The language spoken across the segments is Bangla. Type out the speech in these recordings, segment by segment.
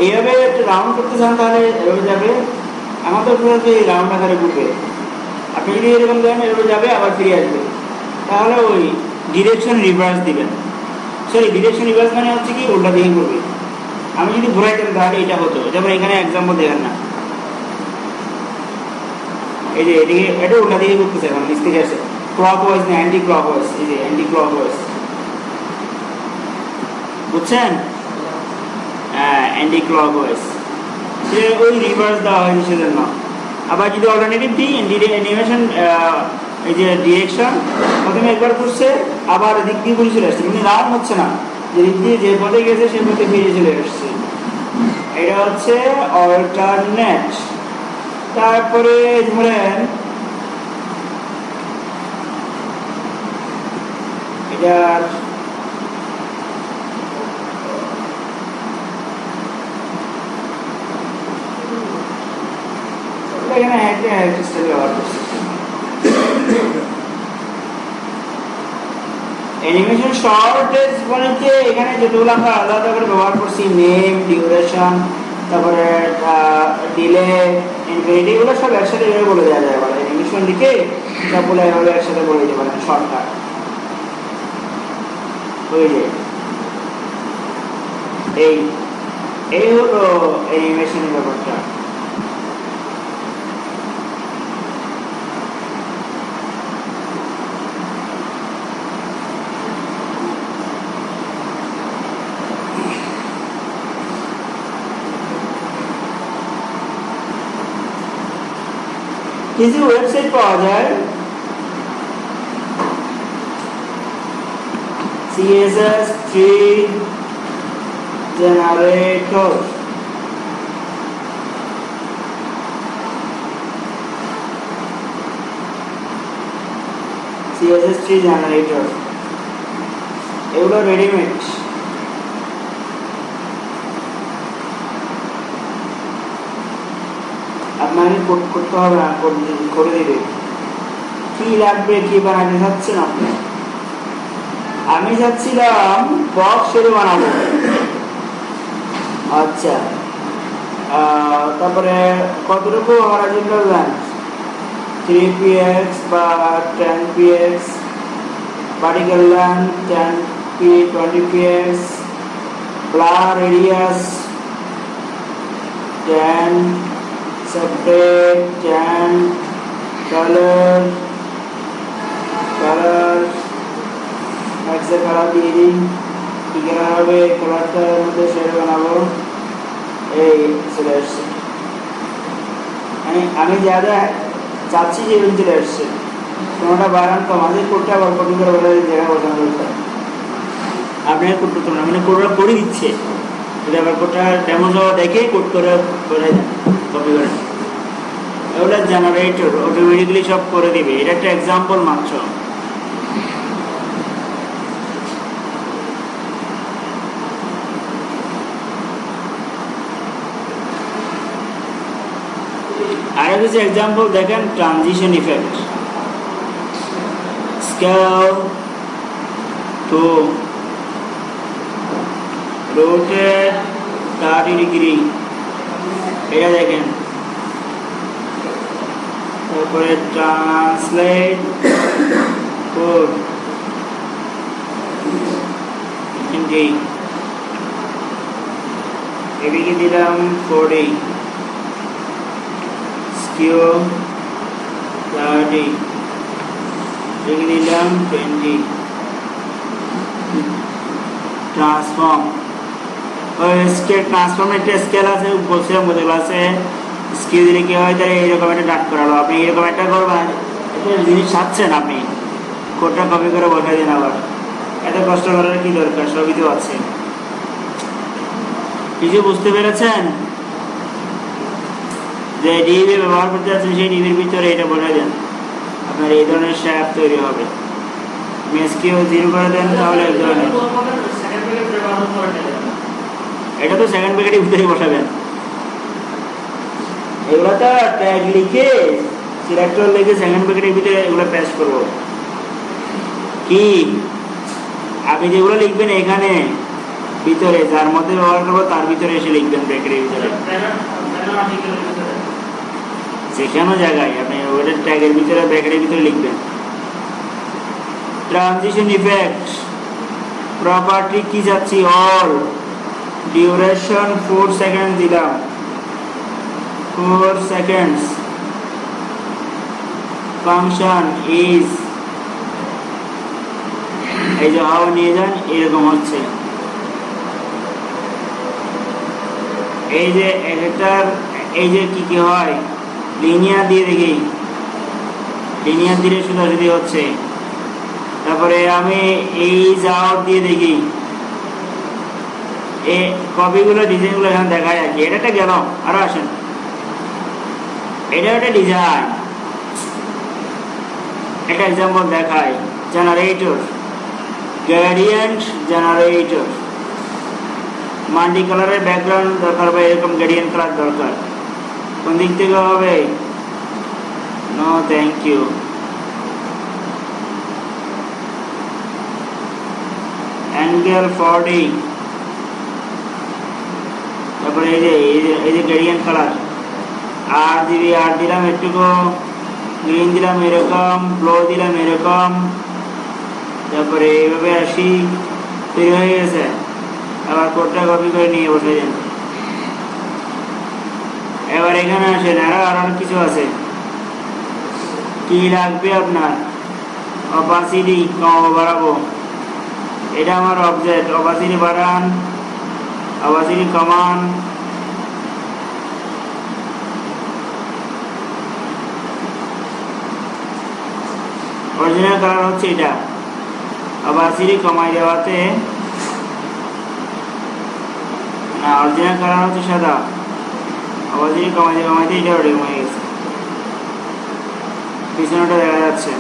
এইভাবে রাউন্ড করতে চান তাহলে এভাবে যাবে, আমাদের রাউন্ড আকারে ঘুরবে। আপনি যদি এরকম দেন এভাবে যাবে আবার ফিরে আসবে, তাহলে ওই ডিরেকশন রিভার্স দিবেন। সরি, ডিরেকশন রিভার্স মানে হচ্ছে কি উল্টা দিকে করবে। আমি যদি ঘুরাইতাম তাহলে এটা হতো, যেমন এখানে এক্সাম্পল দেখেন না, এই যে এদিকে এটা উল্টা দিকে করতেছে, এখন নিচ থেকে আসে ক্লক ওয়াইজ না অ্যান্টি ক্লক ওয়াইজ, এই যে অ্যান্টি ক্লক ওয়াইজ, বুঝছেন? হ্যাঁ, অ্যান্টি ক্লক ওয়াইজ, সে ওই রিভার্স দেওয়া হয়েছে সেজন্য। আবার যদি অল্টারনেটিভ দিই অ্যানিমেশন, এই যে ডিরেকশন প্রথমে একবার করছে আবার এদিক দিয়ে ঘুরে চলে আসছে, কিন্তু রাউন্ড হচ্ছে না, যে দিক দিয়ে যে পথে গেছে সে পথে ফিরে চলে আসছে, এটা হচ্ছে অল্টারনেট। তারপরে ধরেন এটার এখানে একটা স্টাইল ব্যবহার করছি, অ্যানিমেশন শর্টেজ বলতে এখানে যেগুলো আমরা আলাদা করে ব্যবহার করছি, নেম, ডিউরেশন, তারপরে ডিলে, ইনফিনিটি, এগুলো সব একসাথে এভাবে বলে দেওয়া যায়। বলে অ্যানিমেশন লিখে সবগুলো এভাবে একসাথে বলে দিতে পারেন শর্টকাট হয়ে যায়। এই হলো অ্যানিমেশনের ব্যাপারটা। কিছু ওয়েবসাইট পাওয়া যায় CSS3 জেনারেটর, CSS3 জেনারেটর, এগুলো রেডিমেড। আপনাকে কোড করতে হবে না, করে দিবে। কি লাগবে, কি বানাতে চাচ্ছেন আপনি? আমি চাচ্ছিলাম বক্স শুরু বানাবো। আচ্ছা, তারপরে কতটুকু হরাইজন্টাল লেন্থ, 3px বা 10px, vertical length 10p 20px, blur radius 10, separate 10, color একটা কালার দিয়ে দিন, কি কালার হবে, কালারটার মধ্যে শেড বানাবো। এই চলে আসছে, আমি যা যা চাচ্ছি সেগুলো চলে আসছে। কোনোটা বাড়ান তো আমাদের কোডটা আবার কপি করে বলে জায়গা বসানো দরকার, আপনি কোড করতে না, মানে কোডটা করে দিচ্ছে, যদি আবার কোডটা ডেমো দেখে কোড করে করে কপি করে। এগুলো জেনারেটর অটোমেটিক্যালি সব করে দিবে, এটা একটা এক্সাম্পল মাত্র। আরো কিছু এক্সাম্পল দেখেন, transition effect, scale to rotate 30 degree, এটা দেখেন। তারপরে ট্রান্সলেট কোড, এদিকে দিলাম 40, স্কিউ 30, এদিকে দিলাম 20, ট্রান্সফর্ম, ট্রান্সফর্মের একটা স্কেল আছে, বলছিলাম বোঝা আছে। স্কিল দিলে কি হয়, তাহলে এইরকম একটা ডাক করালো, আপনি এইরকম একটা করবেন, একটা জিনিস চাচ্ছেন আপনি, কোডটা কপি করে বসাই দিন। আবার এত কষ্ট করার কি দরকার, সবই তো আছে। কিছু বুঝতে পেরেছেন? যে ডিবি ব্যবহার করতে যাচ্ছেন সেই ডিবির ভিতরে এটা বসাই দেন, আপনার এই ধরনের শ্যাপ তৈরি হবে। মেসকিও 0 করে দেন, তাহলে এক ধরনের, এটা তো সেকেন্ড প্যাকেটের ভিতরে বসাবেন। এগুলো তো ট্যাগ লিখে সিলেক্টর লিখে সেকেন্ড প্যাকেটের ভিতরে এগুলো পেস্ট করবো। কি আপনি যেগুলো লিখবেন এখানে ভিতরে যার মধ্যে ব্যবহার করবো তার ভিতরে এসে লিখবেন ব্র্যাকেটের ভিতরে, যেখানে জায়গায় আপনি ওটার ট্যাগের ভিতরে ব্র্যাকেটের ভিতরে লিখবেন। ট্রানজিশন ইফেক্ট প্রপার্টি কি যাচ্ছি, অল ডিউরেশন 4 সেকেন্ড দিলাম, 4 সেকেন্ডস। ফাংশন ইজ, এই যে হাওয়া নিয়ে যান এরকম হচ্ছে। এই যে এটার এই যে কি কি হয়, লিনিয়ার দিয়ে দেখি, লিনিয়ার দিয়ে সোজাসুজি হচ্ছে। তারপরে আমি এই আউট দিয়ে দেখি, এই কপিগুলো ডিজাইনগুলো এখানে দেখায় আর কি। এটা গেল, আরো আসেন, এটা একটা ডিজাইন, একটা এক্সাম্পল দেখায়। জেনারেটর, গ্রেডিয়েন্ট জেনারেটর, মাল্টি কালারের ব্যাকগ্রাউন্ড দরকার বা এরকম গ্রেডিয়েন্ট কালার দরকার। কোন দিক থেকে হবে? No thank you. অ্যাঙ্গেল 40, তারপরে এই যে গ্রেডিয়েন্ট কালার, আর দিবি, আর দিলাম একটুকু গ্রিন দিলাম এরকম, ব্লু দিলাম এরকম, তারপরে এইভাবে আসি, তৈরি হয়ে গেছে। আবার কোডটা কপি করে নিয়ে বসে যান। এবার এখানে আসেন, আরো কিছু আছে। কি লাগবে আপনার? অপাসিটি কমাবো বাড়াবো, এটা আমার অবজেক্ট। অপাসিটি বাড়ান, অপাসিটি কমান, অরিজিনাল কালার হচ্ছে এটা। অপাসিটি কমাই দেওয়াতে, না অরিজিনাল কালার হচ্ছে সাদা, অপাসিটি কমাইতে কমাইতে এটা ওরকম হয়ে গেছে, পিছনেটা দেখা যাচ্ছে।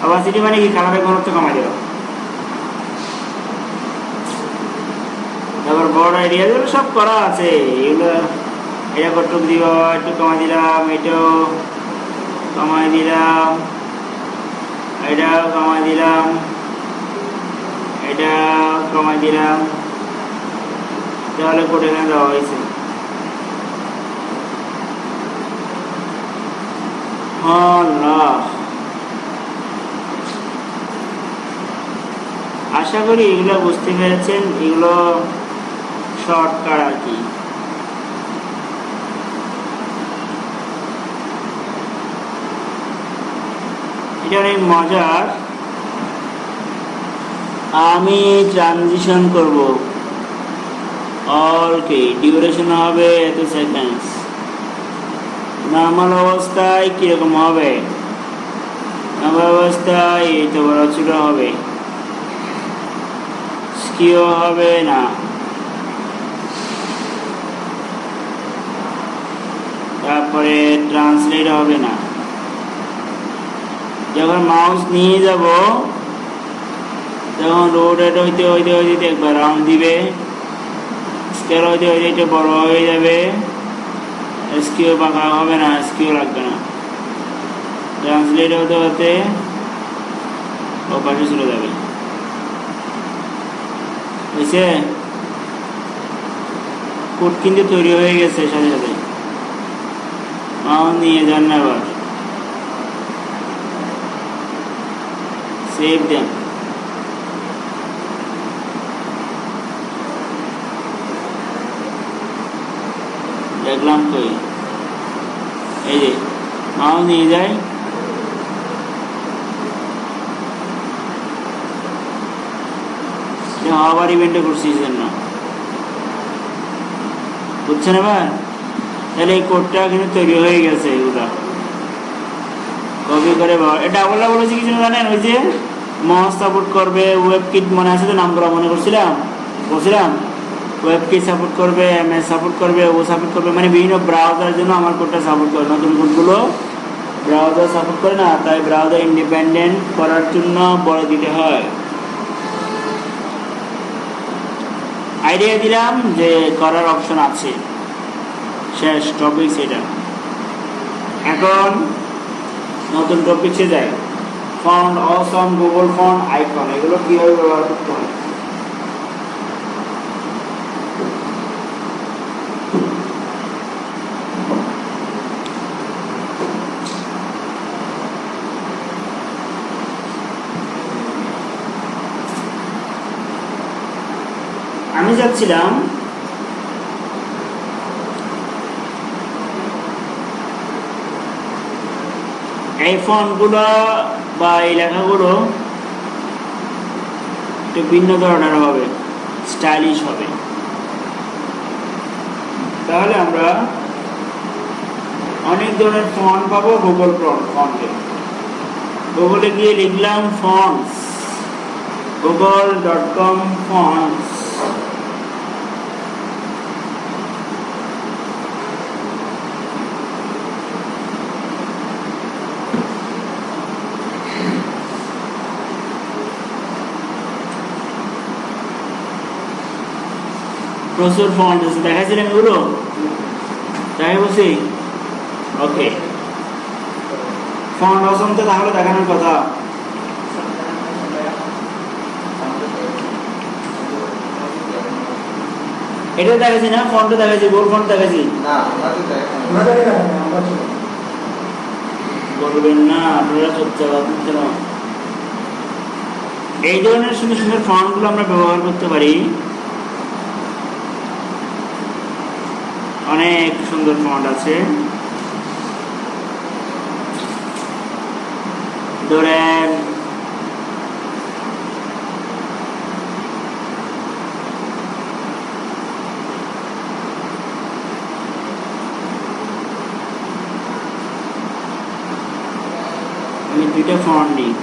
অপাসিটি মানে কি? কালারের ঘনত্ব কমাই দেওয়া। তারপর বড় এরিয়া যেগুলো সব করা আছে, এগুলো এটা কটুক দিব, একটু কমাই দিলাম, এটাও কমাই দিলাম, এটাও কমাই দিলাম, এটা কমাই দিলাম, তাহলে কোড এখানে দেওয়া হয়েছে। আশা করি এগুলো বুঝতে পেরেছেন। এগুলো শর্টকাট আর কি। এটা অনেক মজার। আমি ট্রানজিশন করব, ওকে, ডিউরেশন হবে এত সেকেন্ডস। নর্মাল অবস্থায় কিরকম হবে? নর্মাল অবস্থায় এই তো বড় ছোট হবে, স্কিও হবে না, তারপরে ট্রান্সলেট হবে না। যখন মাউস নিয়ে যাব তখন রোটেট হইতে হইতে হইতে একবার রাউন্ড দিবে, স্কেল হইতে হইতে এটা বড় হয়ে যাবে, স্কিও বাঁকা হবে না, স্কিও লাগবে না। ট্রান্সলেট হতে হতে ও পাশে চলে যাবে, বুঝছে? কোড কিন্তু তৈরি হয়ে গেছে সাথে সাথে। মাউস নিয়ে যান না, আবার সেভ দেন। দেখলাম কই, এই যে মাউস নিয়ে যায়, আবার ইভেন্টে করছি জন্য, বুঝছেন? এবার তাহলে এই কোডটা কিন্তু তৈরি হয়ে গেছে। এগুলা কপি করে ডাবল ডাবল হচ্ছে কিছু জানেন? ওই যে মস সাপোর্ট করবে, ওয়েব কিট মনে আছে তো, নামগুলো মনে করছিলাম, বলছিলাম ওয়েব কিট সাপোর্ট করবে, এমএস সাপোর্ট করবে, ও সাপোর্ট করবে, মানে বিভিন্ন ব্রাউজারের জন্য আমার কোডটা সাপোর্ট করে। নতুন কোডগুলো ব্রাউজার সাপোর্ট করে না, তাই ব্রাউজার ইন্ডিপেন্ডেন্ট করার জন্য বলে দিতে হয়। আইডিয়া দিলাম যে করার অপশন আছে। শেষ টপিক সেটা। এখন নতুন টপিকে যায়। ফন্ট, অসম, গুগল ফন্ট, আইকন, এগুলো কিভাবে ব্যবহার করতে হয়। আমি চাচ্ছিলাম এই ফন্টগুলো বা এই লেখাগুলো একটু ভিন্ন ধরনের হবে, স্টাইলিশ হবে। তাহলে আমরা অনেক ধরনের ফন্ট পাবো গুগল ফন্টে। গুগলে গিয়ে লিখলাম ফন্টস, google.com fonts, প্রচুর ফন্ট আছে, দেখাচ্ছিলাম এগুলো, তাই বলছি। ওকে, ফন্ট অসংখ্য তাহলে দেখানোর কথা। এটা দেখাচ্ছি না, ফন্ট দেখাচ্ছি, গোল ফন্ট দেখাচ্ছি। বলবেন না আপনারা চুপচাপ না। এই ধরনের সুন্দর সুন্দর ফন্টগুলো আমরা ব্যবহার করতে পারি। অনেক সুন্দর ফন্ট আছে, ধরেন আমি দুইটা ফন্ট দিই।